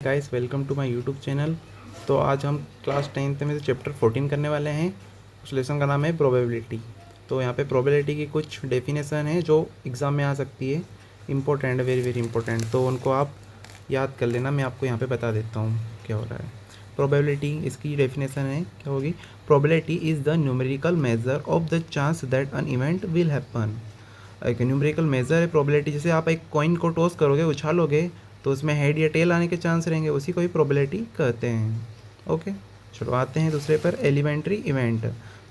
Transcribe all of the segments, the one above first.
Guys welcome to my YouTube channel. तो आज हम क्लास 10th में से चैप्टर 14 करने वाले हैं। उस लेसन का नाम है प्रोबेबिलिटी। तो यहाँ पे प्रोबेबिलिटी की कुछ डेफिनेशन है जो एग्ज़ाम में आ सकती है, इम्पोर्टेंट, वेरी वेरी इंपॉर्टेंट। तो उनको आप याद कर लेना, मैं आपको यहाँ पे बता देता हूँ क्या हो रहा है। प्रोबेबिलिटी, इसकी डेफिनेशन है क्या होगी। Probability is the numerical measure of the chance that an event will happen. एक न्यूमेरिकल मेजर है प्रोबेबिलिटी। जैसे आप एक कॉइन को टॉस करोगे, उछालोगे, तो उसमें हेड या टेल आने के चांस रहेंगे, उसी को ही प्रोबेबिलिटी कहते हैं। ओके, चलो आते हैं दूसरे पर, एलिमेंट्री इवेंट।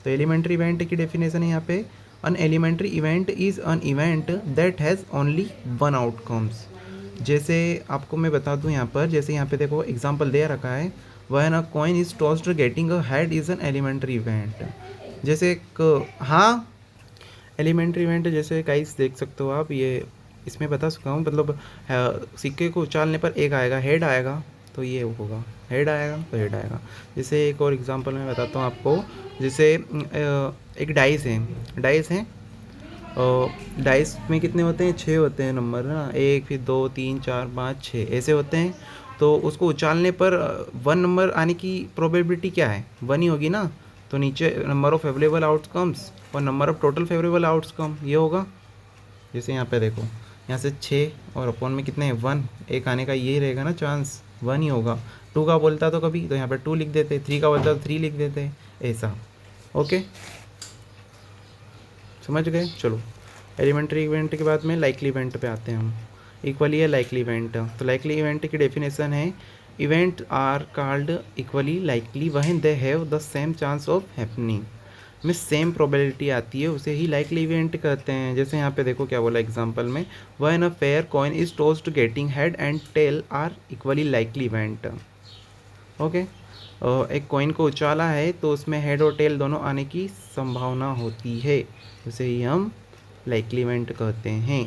तो एलिमेंट्री इवेंट की डेफिनेशन है यहाँ पे, an elementary event is an event that has only one outcomes. जैसे आपको मैं बता दूं यहाँ पर, जैसे यहाँ पे देखो एग्जांपल दे रखा है, when a coin is tossed getting a head is an elementary event. जैसे एक, हाँ, एलिमेंट्री इवेंट जैसे गाइस देख सकते हो आप, ये इसमें बता चुका हूँ। मतलब सिक्के को उछालने पर एक आएगा, हेड आएगा, तो ये होगा, हेड आएगा तो हेड आएगा। जैसे एक और एग्जांपल मैं बताता हूँ आपको। जैसे एक डाइस है, डाइस है, डाइस में कितने होते हैं, 6 होते हैं नंबर ना, 1, फिर 2, 3, 4, 5, 6 ऐसे होते हैं। तो उसको उछालने पर 1 नंबर आने की प्रोबेबिलिटी क्या है, 1 ही होगी ना। तो नीचे नंबर ऑफ फेवरेबल आउटकम्स और number of total favourable outcome ये होगा। जैसे यहाँ पे देखो, यहाँ से 6 और अपॉन में कितने हैं, 1, एक आने का ये रहेगा ना चांस, 1 ही होगा। 2 का बोलता तो कभी तो यहाँ पे 2 लिख देते, 3 का बोलता तो 3 लिख देते, ऐसा। ओके, समझ गए। चलो, एलिमेंट्री इवेंट के बाद में लाइकली इवेंट पे आते हैं हम। इक्वली है लाइकली इवेंट। तो लाइकली इवेंट की डेफिनेशन है, event are called equally likely when they have the same chance of happening. में सेम प्रोबेबिलिटी आती है, उसे ही लाइकली इवेंट कहते हैं। जैसे यहाँ पे देखो क्या बोला एग्जांपल में, when a fair coin is tossed getting head and tail are equally likely event. Okay, एक कॉइन को उछाला है तो उसमें हेड और टेल दोनों आने की संभावना होती है, उसे ही हम लाइकली इवेंट कहते हैं।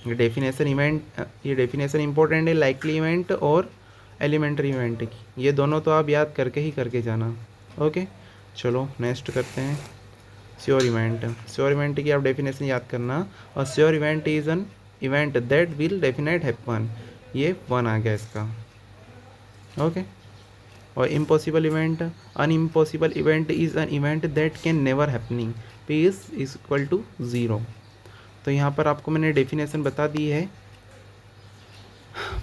ये डेफिनेशन इवेंट, ये डेफिनेशन इंपॉर्टेंट है लाइकली इवेंट और एलिमेंट्री इवेंट की। ये दोनों तो आप याद करके ही करके जाना। ओके, चलो नेक्स्ट करते हैं, श्योर इवेंट। श्योर इवेंट की आप डेफिनेशन याद करना। और sure event is an event that will definite happen. ये 1 आ गया इसका। ओके, और impossible event, an impossible event is an event that can never happening, P is equal to 0। तो यहाँ पर आपको मैंने डेफिनेशन बता दी है,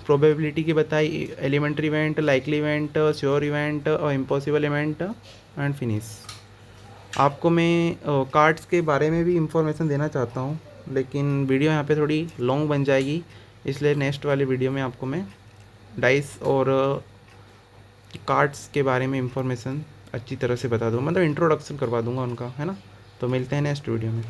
प्रोबेबिलिटी की बताई, elementary event, likely event, sure event और इम्पॉसिबल इवेंट एंड फिनिश। आपको मैं कार्ड्स के बारे में भी इंफॉर्मेशन देना चाहता हूँ, लेकिन वीडियो यहाँ पे थोड़ी लॉन्ग बन जाएगी, इसलिए नेक्स्ट वाले वीडियो में आपको मैं डाइस और कार्ड्स के बारे में इंफॉर्मेशन अच्छी तरह से बता दूँ, मतलब इंट्रोडक्शन करवा दूँगा उनका, है ना। तो मिलते हैं नेक्स्ट वीडियो में।